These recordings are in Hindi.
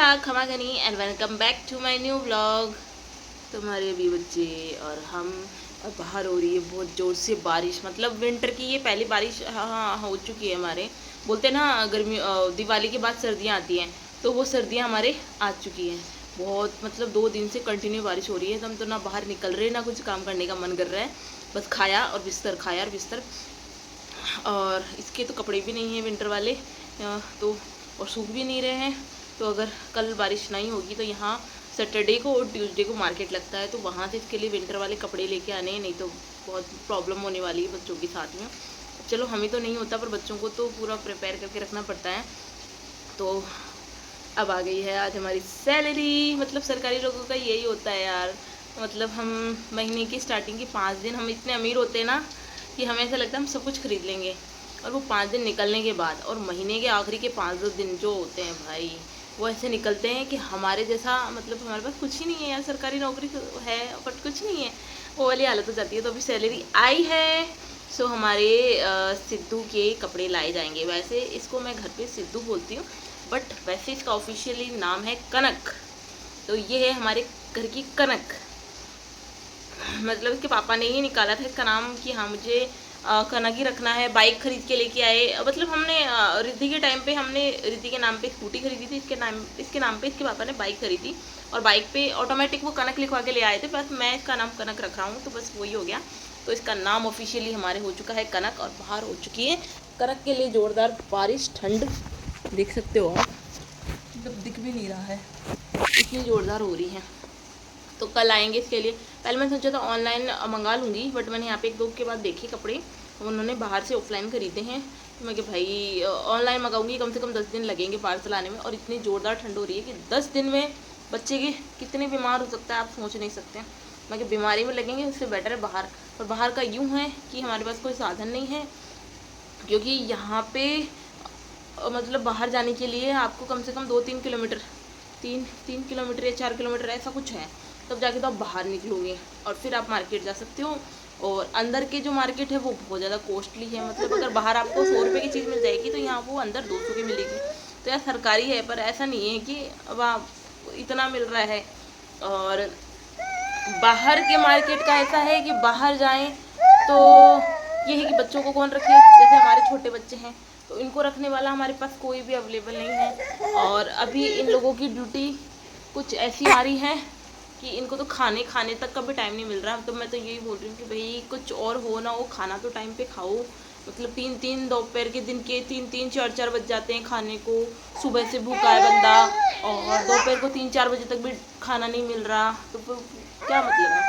खमा खमागनी and welcome back to my new vlog. तुम्हारे अभी बच्चे और हम बाहर हो रही है बहुत ज़ोर से बारिश, मतलब विंटर की ये पहली बारिश हाँ हो चुकी है हमारे। बोलते ना गर्मी दिवाली के बाद सर्दियाँ आती हैं, तो वो सर्दियाँ हमारे आ चुकी हैं। बहुत मतलब 2 दिन से कंटिन्यू बारिश हो रही है, तो हम तो ना बाहर निकल रहे ना कुछ काम करने का मन कर रहा है, बस खाया और बिस्तर, खाया और बिस्तर। और इसके तो कपड़े भी नहीं हैं विंटर वाले, तो और सूख भी नहीं रहे हैं। तो अगर कल बारिश नहीं होगी तो यहाँ सैटरडे को और ट्यूसडे को मार्केट लगता है, तो वहाँ से इसके लिए विंटर वाले कपड़े लेके आने हैं, नहीं तो बहुत प्रॉब्लम होने वाली है बच्चों के साथ में। चलो हमें तो नहीं होता, पर बच्चों को तो पूरा प्रिपेयर करके रखना पड़ता है। तो अब आ गई है आज हमारी सैलरी। मतलब सरकारी लोगों का यही होता है यार, मतलब हम महीने की स्टार्टिंग के 5 दिन हम इतने अमीर होते हैं ना कि हमें ऐसा लगता है हम सब कुछ खरीद लेंगे, और वो 5 दिन निकलने के बाद और महीने के आखिरी के 5-10 दिन जो होते हैं भाई, वो ऐसे निकलते हैं कि हमारे जैसा, मतलब हमारे पास कुछ ही नहीं है यार। सरकारी नौकरी है बट कुछ नहीं है, वो वाली हालत हो जाती है। तो अभी सैलरी आई है, सो हमारे सिद्धू के कपड़े लाए जाएंगे। वैसे इसको मैं घर पे सिद्धू बोलती हूँ, बट वैसे इसका ऑफिशियली नाम है कनक। तो ये है हमारे घर की कनक, मतलब इसके पापा ने ही निकाला था इसका नाम कि हाँ मुझे कनक ही रखना है। बाइक खरीद के लेके आए, मतलब हमने रिद्धि के टाइम पे हमने रिद्धि के नाम पे स्कूटी खरीदी थी, इसके नाम पे इसके पापा ने बाइक खरीदी, और बाइक पे ऑटोमेटिक वो कनक लिखवा के ले आए थे। बस मैं इसका नाम कनक रख रहा हूँ, तो बस वही हो गया। तो इसका नाम ऑफिशियली हमारे हो चुका है कनक, और बाहर हो चुकी है कनक के लिए जोरदार बारिश, ठंड देख सकते हो आप, मतलब दिख भी नहीं रहा है, इतनी ज़ोरदार हो रही है। तो कल आएंगे इसके लिए। पहले मैं सोचा था ऑनलाइन मंगा लूँगी, बट मैंने यहाँ पे 1-2 के बाद देखे कपड़े, उन्होंने बाहर से ऑफलाइन ख़रीदे हैं। तो मैं कि भाई ऑनलाइन मंगाऊंगी, कम से कम 10 दिन लगेंगे पार्सल आने में। और इतनी ज़ोरदार ठंड हो रही है कि 10 दिन में बच्चे के कितने बीमार हो सकता है आप सोच नहीं सकते। मैं कि बीमारी में लगेंगे, उससे बेटर है बाहर। और बाहर का यूँ है कि हमारे पास कोई साधन नहीं है, क्योंकि यहाँ पे मतलब बाहर जाने के लिए आपको कम से कम 2-3 किलोमीटर, 3 किलोमीटर या 4 किलोमीटर ऐसा कुछ है, तब जाके तो आप बाहर निकलोगे और फिर आप मार्केट जा सकते हो। और अंदर के जो मार्केट है वो बहुत ज़्यादा कॉस्टली है, मतलब अगर बाहर आपको 100 रुपये की चीज़ मिल जाएगी तो यहाँ वो अंदर 200 की मिलेगी। तो यार सरकारी है, पर ऐसा नहीं है कि अब आप इतना मिल रहा है। और बाहर के मार्केट का ऐसा है कि बाहर जाएं तो ये है कि बच्चों को कौन रखे, जैसे हमारे छोटे बच्चे हैं तो इनको रखने वाला हमारे पास कोई भी अवेलेबल नहीं है। और अभी इन लोगों की ड्यूटी कुछ ऐसी आ रही है कि इनको तो खाने तक का भी टाइम नहीं मिल रहा। तो मैं तो यही बोल रही हूँ कि भाई कुछ और हो ना हो, खाना तो टाइम पे खाओ। मतलब 3-3 दोपहर के दिन के 3-3 4-4 बज जाते हैं खाने को। सुबह से भूखा है बंदा और दोपहर को 3-4 बजे तक भी खाना नहीं मिल रहा, तो फिर क्या मतलब है।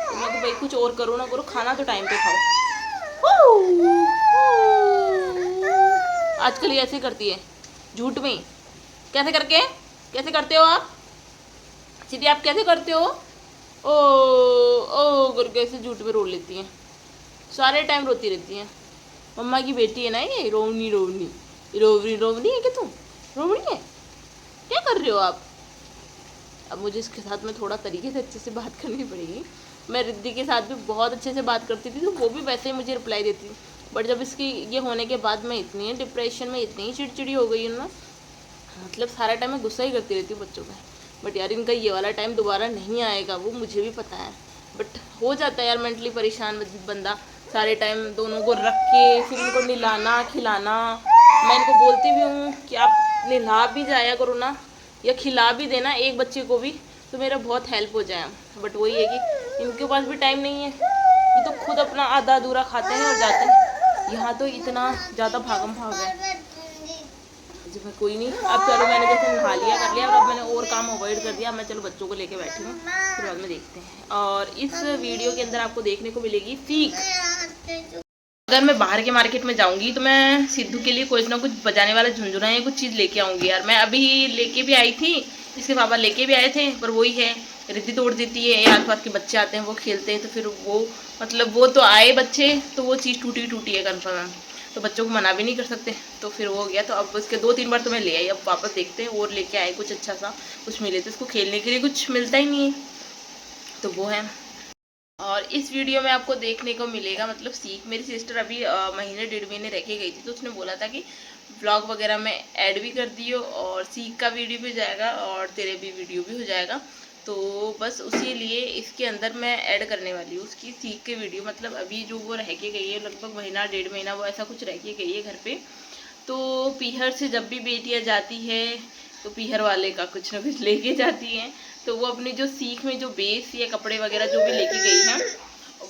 तो मैं तो भाई कुछ और करो ना करो, खाना तो टाइम पे खाओ। आजकल ये ऐसे करती है, झूठ में। कैसे करते हो आप सीधी, आप कैसे करते हो? ओ ओ करके ऐसे झूठ में रो लेती हैं, सारे टाइम रोती रहती हैं। मम्मा की बेटी है ना ये, रोवनी रोवनी रोवनी रोवनी है। क्या तुम रोवनी है? क्या कर रहे हो आप? अब मुझे इसके साथ में थोड़ा तरीके से अच्छे से बात करनी पड़ेगी। मैं रिद्धि के साथ भी बहुत अच्छे से बात करती थी, तो वो भी वैसे ही मुझे रिप्लाई देती थी। बट जब इसकी ये होने के बाद मैं इतनी डिप्रेशन में, इतनी चिड़चिड़ी हो गई हूँ ना, मतलब सारा टाइम मैं गुस्सा ही करती रहती हूँ बच्चों पे। बट यार इनका ये वाला टाइम दोबारा नहीं आएगा, वो मुझे भी पता है। बट हो जाता है यार मेंटली परेशान बंदा, सारे टाइम दोनों को रख के फिर इनको नहलाना खिलाना। मैं इनको बोलती भी हूँ कि आप नहला भी जाया करो ना, या खिला भी देना एक बच्चे को भी, तो मेरा बहुत हेल्प हो जाए। बट वही है कि इनके पास भी टाइम नहीं है, ये तो खुद अपना आधा अधूरा खाते हैं और जाते हैं। यहाँ तो इतना ज़्यादा भागम भाग है। मैं कोई नहीं, अब चलो मैंने जैसे नहा लिया कर लिया, और अब मैंने और काम अवॉइड कर दिया। मैं चलो बच्चों को लेके बैठी हूँ, फिर बाद में देखते हैं। और इस वीडियो के अंदर आपको देखने को मिलेगी सीख। अगर मैं बाहर के मार्केट में जाऊंगी तो मैं सिद्धू के लिए कुछ ना कुछ बजाने वाला झुंझुना या कुछ चीज़ लेके आऊंगी यार। मैं अभी लेके भी आई थी, इसके पापा लेके भी आए थे, पर वही है रिद्धि तोड़ देती है, आस पास के बच्चे आते हैं वो खेलते हैं, तो फिर वो मतलब वो तो आए बच्चे तो वो चीज़ टूटी टूटी है कन्फर्म, तो बच्चों को मना भी नहीं कर सकते। तो फिर वो हो गया, तो अब उसके 2-3 बार तो मैं ले आई, अब वापस देखते हैं और लेके आए कुछ अच्छा सा कुछ मिले। तो इसको खेलने के लिए कुछ मिलता ही नहीं है, तो वो है। और इस वीडियो में आपको देखने को मिलेगा मतलब सीख। मेरी सिस्टर अभी महीने 1.5 महीने रह के गई थी, तो उसने बोला था कि व्लॉग वगैरह में ऐड भी कर दियो और सीख का वीडियो भी हो जाएगा और तेरे भी वीडियो भी हो जाएगा। तो बस उसी लिए इसके अंदर मैं ऐड करने वाली हूँ उसकी सीख के वीडियो। मतलब अभी जो वो रह के गई है लगभग महीना 1.5 महीना, वो ऐसा कुछ रह के गई है घर पे। तो पीहर से जब भी बेटियाँ जाती है तो पीहर वाले का कुछ ना कुछ लेके जाती हैं। तो वो अपनी जो सीख में जो बेस या कपड़े वगैरह जो भी लेके गई हैं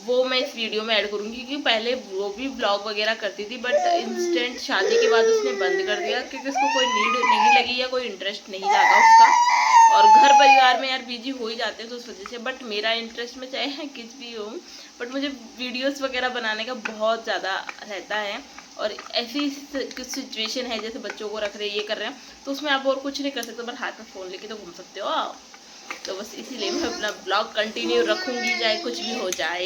वो मैं इस वीडियो में ऐड करूँगी। क्योंकि पहले वो भी ब्लॉग वगैरह करती थी, बट इंस्टेंट शादी के बाद उसने बंद कर दिया क्योंकि उसको कोई नीड नहीं लगी या कोई इंटरेस्ट नहीं जागा उसका। और घर परिवार में यार बिजी हो ही जाते हैं तो उस वजह से। बट मेरा इंटरेस्ट में चाहे किस भी हो, बट मुझे वीडियोस वगैरह बनाने का बहुत ज़्यादा रहता है। और ऐसी कुछ सिचुएशन है जैसे बच्चों को रख रहे ये कर रहे हैं, तो उसमें आप और कुछ नहीं कर सकते, बस हाथ में फ़ोन लेके तो घूम सकते हो। तो बस इसीलिए मैं अपना ब्लॉग कंटिन्यू रखूँगी चाहे कुछ भी हो जाए।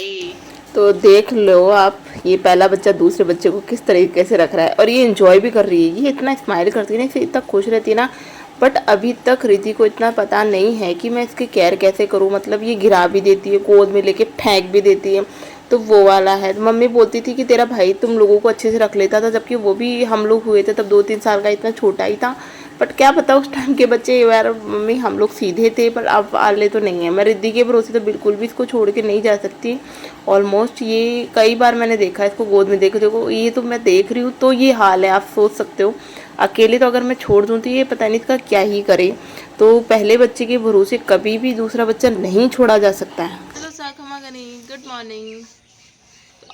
तो देख लो आप, ये पहला बच्चा दूसरे बच्चे को किस तरीके से रख रहा है और ये एंजॉय भी कर रही है। ये इतना स्माइल करती है ना, इसे इतना खुश रहती है ना। बट अभी तक रिद्धि को इतना पता नहीं है कि मैं इसकी केयर कैसे करूँ। मतलब ये गिरा भी देती है, गोद में लेके फेंक भी देती है, तो वो वाला है। तो मम्मी बोलती थी कि तेरा भाई तुम लोगों को अच्छे से रख लेता था, जबकि वो भी हम लोग हुए थे तब 2-3 साल का, इतना छोटा ही था। बट क्या पता उस टाइम के बच्चे, यार मम्मी हम लोग सीधे थे, पर अब वाले तो नहीं है। मैं रिद्धि के भरोसे तो बिल्कुल भी इसको छोड़ के नहीं जा सकती। ऑलमोस्ट ये कई बार मैंने देखा है इसको गोद में। देखो ये तो मैं देख रही हूँ, तो ये हाल है, आप सोच सकते हो। अकेले तो अगर मैं छोड़ दूँ तो ये पता नहीं इसका क्या ही करे। तो पहले बच्चे के भरोसे कभी भी दूसरा बच्चा नहीं छोड़ा जा सकता है। हेलो साखमा गनी, गुड मॉर्निंग।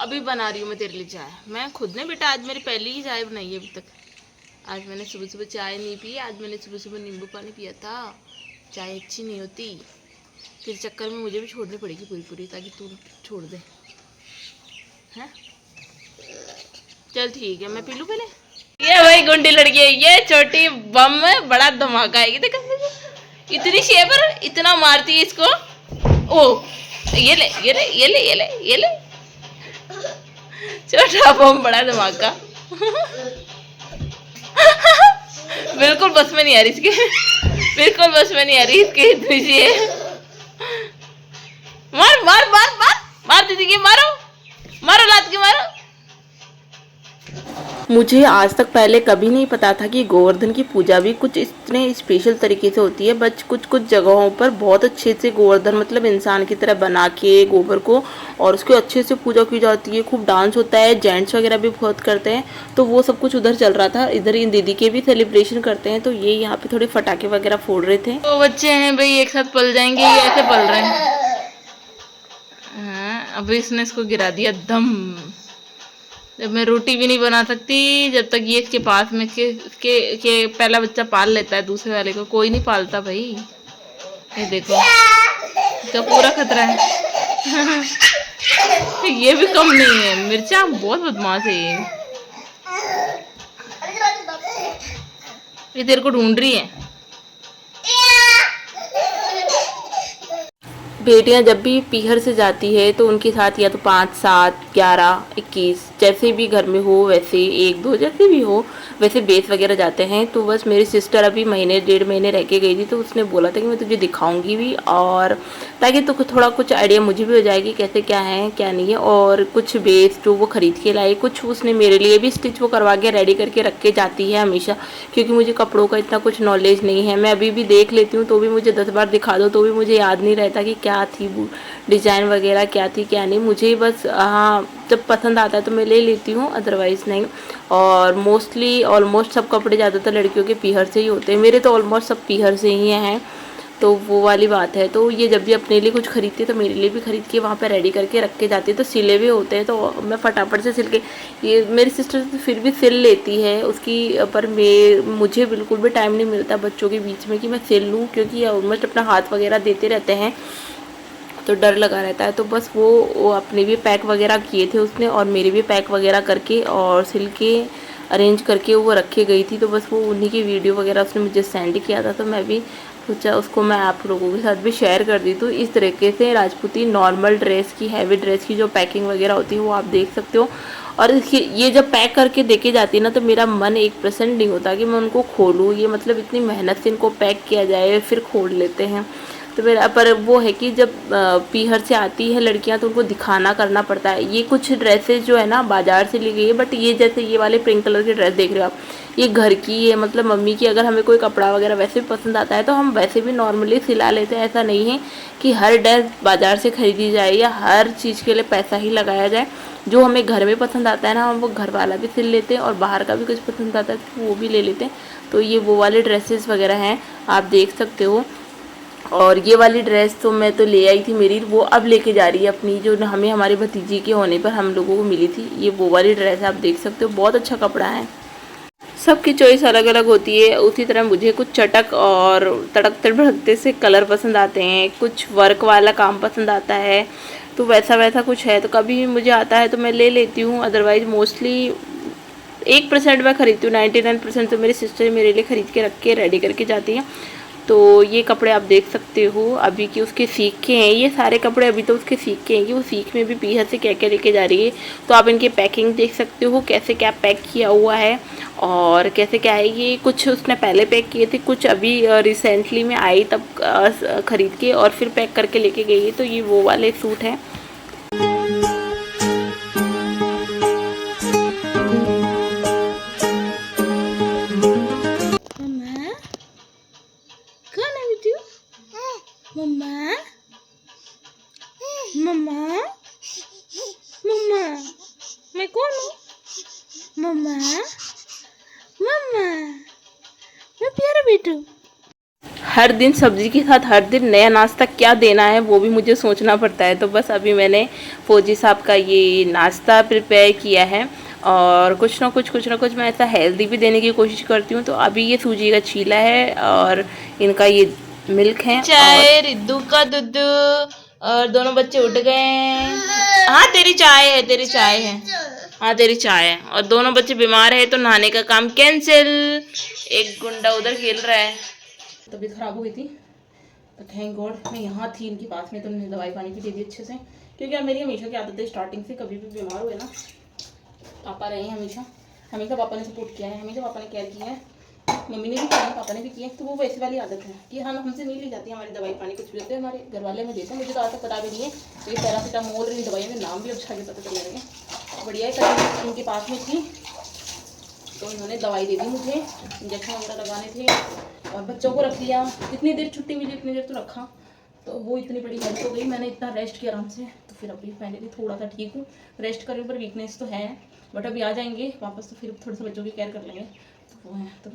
अभी बना रही हूँ मैं तेरे लिए चाय। मैं खुद ने बेटा आज मेरी पहली ही चाय बनाई है अभी तक। आज मैंने सुबह सुबह चाय नहीं पी, आज मैंने सुबह सुबह नींबू पानी पिया था। चाय अच्छी नहीं होती, तेरे चक्कर में मुझे भी छोड़नी पड़ेगी पूरी पूरी, ताकि तू छोड़ दे। हैं चल ठीक है, मैं पी लूँ पहले। ये भाई गुंडी लड़की है, ये छोटी बम में बड़ा धमाका आएगी। देखो इतनी शेपर, इतना मारती है इसको। ओ ये ले ये ले ये ले ये ले ये ले, छोटा बम बड़ा धमाका। बिल्कुल बस में नहीं आ रही इसके, बिल्कुल बस में नहीं आ रही इसके, इतनी सी है। मार मार मार मार मार दीदी की, मारो मारो लात की मारो। मुझे आज तक पहले कभी नहीं पता था कि गोवर्धन की पूजा भी कुछ इतने स्पेशल तरीके से होती है। बस कुछ कुछ जगहों पर बहुत अच्छे से गोवर्धन मतलब इंसान की तरह बना के गोबर को, और उसको अच्छे से पूजा की जाती है। खूब डांस होता है, जेंट्स वगैरह भी बहुत करते हैं। तो वो सब कुछ उधर चल रहा था। इधर इन दीदी के भी सेलिब्रेशन करते हैं, तो ये यहाँ पे थोड़े पटाखे वगैरह फोड़ रहे थे। तो बच्चे हैं भाई, एक साथ पल जाएंगे, ये ऐसे पल रहे हैं। अभी इसने इसको गिरा दिया दम। जब मैं रोटी भी नहीं बना सकती जब तक ये इसके पास में के पहला बच्चा पाल लेता है, दूसरे वाले को कोई नहीं पालता भाई। ये देखो तो पूरा खतरा है। ये भी कम नहीं है, मिर्चा बहुत बदमाश है ये तेरे को ढूंढ रही है। बेटियां जब भी पीहर से जाती है तो उनके साथ या तो 5, 7, 11, 21 जैसे भी घर में हो, वैसे 1, 2 जैसे भी हो, वैसे बेस वगैरह जाते हैं। तो बस मेरी सिस्टर अभी महीने 1.5 महीने रह के गई थी, तो उसने बोला था कि मैं तुझे दिखाऊंगी भी, और ताकि तो थोड़ा कुछ आइडिया मुझे भी हो जाएगी कैसे क्या है क्या नहीं है। और कुछ बेस जो वो खरीद के लाई, कुछ उसने मेरे लिए भी स्टिच वो करवा के रेडी करके रख के जाती है हमेशा, क्योंकि मुझे कपड़ों का इतना कुछ नॉलेज नहीं है। मैं अभी भी देख लेती हूँ तो भी मुझे 10 बार दिखा दो तो भी मुझे याद नहीं रहता कि क्या थी वो डिज़ाइन वगैरह, क्या थी क्या नहीं। मुझे बस हाँ जब पसंद आता है तो मैं ले लेती हूँ, अदरवाइज़ नहीं। और मोस्टली ऑलमोस्ट सब कपड़े ज़्यादातर लड़कियों के पीहर से ही होते हैं। मेरे तो ऑलमोस्ट सब पीहर से ही हैं, तो वो वाली बात है। तो ये जब भी अपने लिए कुछ खरीदती है तो मेरे लिए भी खरीद के वहाँ पे रेडी करके रख के जाती है। तो सिले हुए होते हैं तो मैं फटाफट से सिल के, ये मेरी सिस्टर तो फिर भी सिल लेती है उसकी, पर मुझे बिल्कुल भी टाइम नहीं मिलता बच्चों के बीच में कि मैं सिल लूँ, क्योंकि ऑलमोस्ट अपना हाथ वगैरह देते रहते हैं तो डर लगा रहता है। तो बस वो अपने भी पैक वगैरह किए थे उसने, और मेरे भी पैक वगैरह करके और सिल के अरेंज करके वो रखे गई थी। तो बस वो उन्हीं की वीडियो वगैरह उसने मुझे सेंड किया था, तो मैं भी सोचा उसको मैं आप लोगों के साथ भी शेयर कर दी। तो इस तरीके से राजपूती नॉर्मल ड्रेस की, हैवी ड्रेस की जो पैकिंग वगैरह होती है वो आप देख सकते हो। और ये जब पैक करके देके जाती है ना, तो मेरा मन 1% नहीं होता कि मैं उनको खोलूँ। ये मतलब इतनी मेहनत से इनको पैक किया जाए, फिर खोल लेते हैं। तो मेरा पर वो है कि जब पीहर से आती है लड़कियां तो उनको दिखाना करना पड़ता है। ये कुछ ड्रेसेस जो है ना बाजार से ली गई है, बट ये जैसे ये वाले पिंक कलर की ड्रेस देख रहे हो आप, ये घर की है, मतलब मम्मी की। अगर हमें कोई कपड़ा वगैरह वैसे भी पसंद आता है तो हम वैसे भी नॉर्मली सिला लेते हैं। ऐसा नहीं है कि हर ड्रेस बाजार से खरीदी जाए या हर चीज़ के लिए पैसा ही लगाया जाए। जो हमें घर में पसंद आता है ना, हम वो घर वाला भी सिल लेते हैं, और बाहर का भी कुछ पसंद आता है तो वो भी ले लेते हैं। तो ये वो वाले ड्रेसेस वगैरह हैं, आप देख सकते हो। और ये वाली ड्रेस तो मैं तो ले आई थी मेरी, वो अब लेके जा रही है अपनी, जो हमें हमारे भतीजी के होने पर हम लोगों को मिली थी। ये वो वाली ड्रेस है, आप देख सकते हो, बहुत अच्छा कपड़ा है। सबकी चॉइस अलग अलग होती है। उसी तरह मुझे कुछ चटक और तड़कते भड़कते से कलर पसंद आते हैं, कुछ वर्क वाला काम पसंद आता है, तो वैसा वैसा कुछ है। तो कभी मुझे आता है तो मैं ले लेती हूँ, अदरवाइज मोस्टली 1% मैं खरीदती हूँ, 99% तो मेरी सिस्टर मेरे लिए ख़रीद के रख के रेडी करके जाती है। तो ये कपड़े आप देख सकते हो अभी कि उसके सीख के हैं, ये सारे कपड़े अभी तो उसके सीख के हैं कि वो सीख में भी पीहर से क्या क्या लेके जा रही है। तो आप इनकी पैकिंग देख सकते हो कैसे क्या पैक किया हुआ है और कैसे क्या है। ये कुछ उसने पहले पैक किए थे, कुछ अभी रिसेंटली में आई तब ख़रीद के और फिर पैक करके लेके गई है। तो ये वो वाले सूट हैं। मम्मा मम्मा मम्मा, मैं कौन हूँ? मम्मा मम्मा, मैं प्यारा बेटू। हर दिन सब्जी के साथ हर दिन नया नाश्ता क्या देना है वो भी मुझे सोचना पड़ता है। तो बस अभी मैंने फौजी साहब का ये नाश्ता प्रिपेयर किया है, और कुछ ना कुछ मैं ऐसा हेल्दी भी देने की कोशिश करती हूँ। तो अभी ये सूजी का चीला है और इनका ये मिल्क है, चाय रिद्दू का दूध, और दोनों बच्चे उठ गए। हाँ तेरी चाय है, तेरी चाय है, हाँ तेरी चाय है। और दोनों बच्चे बीमार है तो नहाने का काम कैंसिल। एक गुंडा उधर खेल रहा है। तबीयत खराब हो गई थी तो थैंक गॉड मैं यहाँ थी इनके पास में, तो उन्होंने दवाई पानी भी दे दी अच्छे से। क्योंकि अब मेरी हमेशा की आदत है, स्टार्टिंग से कभी भी बीमार हुए ना पापा रहे हैं हमेशा, हमेशा पापा ने सपोर्ट किया है, हमेशा पापा ने केयर किया है, मम्मी ने भी किया है, पापा ने भी किया है। तो वो वैसी वाली आदत है कि हम हमसे नहीं ली जाती हमारी दवाई पानी, कुछ भी होते हैं हमारे घर वाले में देते हैं। मुझे तो आज तक पता भी नहीं है तो ये पैरासीटामोल इन दवाइयों में नाम भी अब छाके पता चल रहे हैं। बढ़िया है, कल इनके पास में थी तो उन्होंने दवाई दे दी मुझे, इंजेक्शन वगैरह लगाने थे, और बच्चों को रख लिया। जितनी देर छुट्टी मिली उतनी देर तो रखा, तो वो इतनी बड़ी हेल्प हो गई। मैंने इतना रेस्ट किया आराम से, तो फिर अभी फाइनली थोड़ा सा ठीक हूँ। रेस्ट करने पर वीकनेस तो है, बट अभी आ जाएंगे वापस तो फिर थोड़ा सा बच्चों की केयर कर लेंगे। तो वो है, तो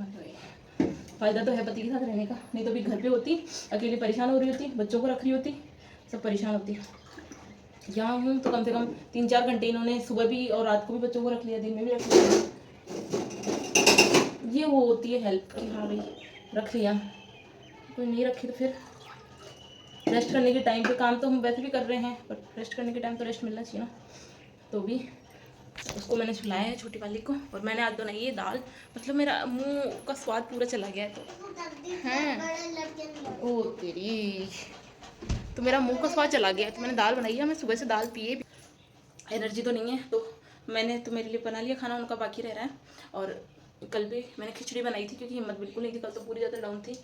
फ़ायदा तो है पति के साथ रहने का, नहीं तो भी घर पे होती अकेली परेशान हो रही होती, बच्चों को रख रही होती, सब परेशान होती। यहाँ हूँ तो कम से कम 3-4 घंटे इन्होंने सुबह भी और रात को भी बच्चों को रख लिया, दिन में भी रख लिया। ये वो होती है हेल्प कि हाँ भाई रख लिया, कोई नहीं रखे तो फिर रेस्ट करने के टाइम पे, काम तो हम वैसे भी कर रहे हैं बट रेस्ट करने के टाइम तो रेस्ट मिलना चाहिए ना। तो भी उसको मैंने सुलाया है छोटी वाली को, और मैंने आज बनाई है दाल। मतलब मेरा मुंह का स्वाद पूरा चला गया है तो हैं ओ तेरी, तो मेरा मुंह का स्वाद चला गया तो मैंने दाल बनाई है। मैं सुबह से दाल पिए भी, एनर्जी तो नहीं है, तो मैंने तो मेरे लिए बना लिया खाना, उनका बाकी रह रहा है। और कल भी मैंने खिचड़ी बनाई थी क्योंकि हिम्मत बिल्कुल नहीं थी, कल तो पूरी ज़्यादा डाउन थी।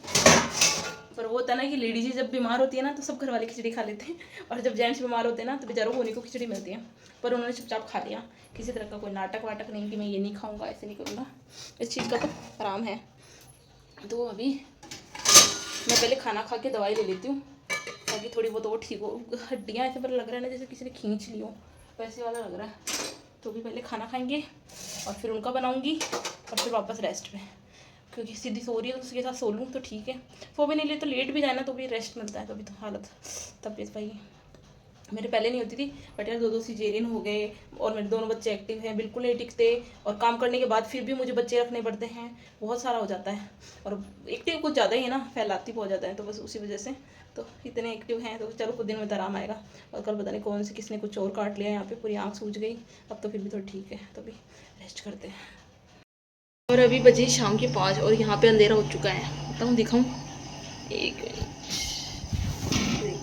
पर वो होता है ना कि लेडीज जब बीमार होती है ना तो सब घर वाले खिचड़ी खा लेते हैं, और जब जेंट्स बीमार होते हैं ना तो बेचारों को उन्हीं को खिचड़ी मिलती है। पर उन्होंने चुपचाप खा लिया, किसी तरह का कोई नाटक वाटक नहीं कि मैं ये नहीं खाऊंगा, ऐसे नहीं करूँगा, इस चीज़ का तो आराम है। तो अभी मैं पहले खाना खा के दवाई ले लेती हूँ ताकि थोड़ी बहुत और ठीक हो। हड्डियाँ ऐसे पर लग रहा है ना जैसे किसी ने खींच ली हो, वैसे वाला लग रहा है। तो भी पहले खाना खाएंगे और फिर उनका बनाऊंगी और फिर वापस रेस्ट में, क्योंकि सीधी सो रही है तो उसके साथ सो लूँ तो ठीक है। सो भी नहीं ले तो लेट भी जाए ना तो भी रेस्ट मिलता है, तो अभी तो हालत तबीयत भाई मेरे पहले नहीं होती थी, बट यार 2 सिजेरियन हो गए और मेरे दोनों बच्चे एक्टिव हैं, बिल्कुल नहीं टिकते, और काम करने के बाद फिर भी मुझे बच्चे रखने पड़ते हैं, बहुत सारा हो जाता है। और एक्टिव कुछ ज़्यादा ही है ना, फैलाती बहुत ज़्यादा है, तो बस उसी वजह से तो इतने एक्टिव हैं। तो चलो कुछ दिन में तो आराम आएगा। और कल पता नहीं कौन से किसने कुछ और काट लिया, यहाँ पे पूरी आँख सूज गई, अब तो फिर भी थोड़ा ठीक है, तो भी रेस्ट करते हैं। और अभी बजे शाम के 5 और यहाँ पे अंधेरा हो चुका है, बताऊँ दिखाऊँ, एक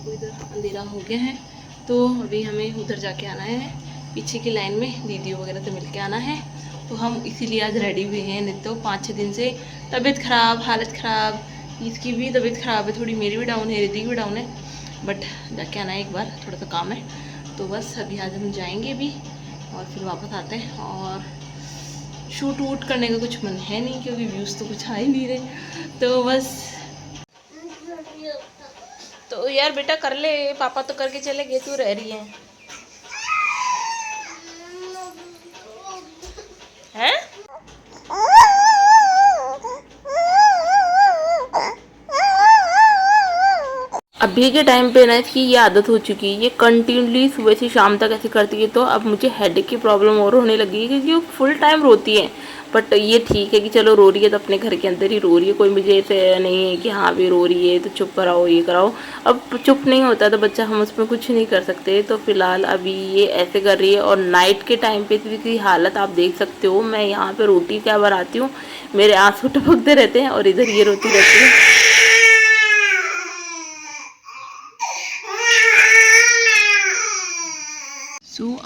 इधर अंधेरा हो गया है। तो अभी हमें उधर जाके आना है, पीछे की लाइन में दीदियों वगैरह से मिल के आना है। तो हम इसीलिए आज रेडी हुए हैं, नहीं तो 5-6 दिन से तबीयत ख़राब, हालत ख़राब, इसकी भी तबीयत ख़राब है थोड़ी, मेरी भी डाउन है, रिद्धि की भी डाउन है, बट जाके आना है एक बार, थोड़ा सा काम है। तो बस अभी आज हम जाएंगे भी और फिर वापस आते हैं। और शूट वूट करने का कुछ मन है नहीं क्योंकि व्यूज़ तो कुछ आ ही नहीं रहे, तो बस। तो यार बेटा कर ले, पापा तो करके चले गए, तू रह रही है हैं? अभी के टाइम पे ना इसकी ये आदत हो चुकी है, ये कंटिन्यूसली सुबह से शाम तक ऐसे करती है। तो अब मुझे हेडेक की प्रॉब्लम और होने लगी है क्योंकि वो फुल टाइम रोती है। बट ये ठीक है कि चलो रो रही है तो अपने घर के अंदर ही रो रही है, कोई मुझे ऐसे नहीं है कि हाँ भी रो रही है तो चुप कराओ ये कराओ। अब चुप नहीं होता तो बच्चा, हम उसमें कुछ नहीं कर सकते। तो फिलहाल अभी ये ऐसे कर रही है। और नाइट के टाइम पे इसकी हालत आप देख सकते हो, मैं यहाँ पे रोटी क्या बनाती हूँ, मेरे आंसू टपकते रहते हैं और इधर ये रोती रहती है।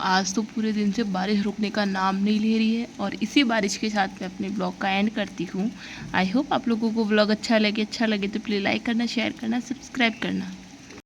आज तो पूरे दिन से बारिश रुकने का नाम नहीं ले रही है और इसी बारिश के साथ मैं अपने ब्लॉग का एंड करती हूँ। आई होप आप लोगों को ब्लॉग अच्छा लगे तो प्लीज़ लाइक करना, शेयर करना, सब्सक्राइब करना।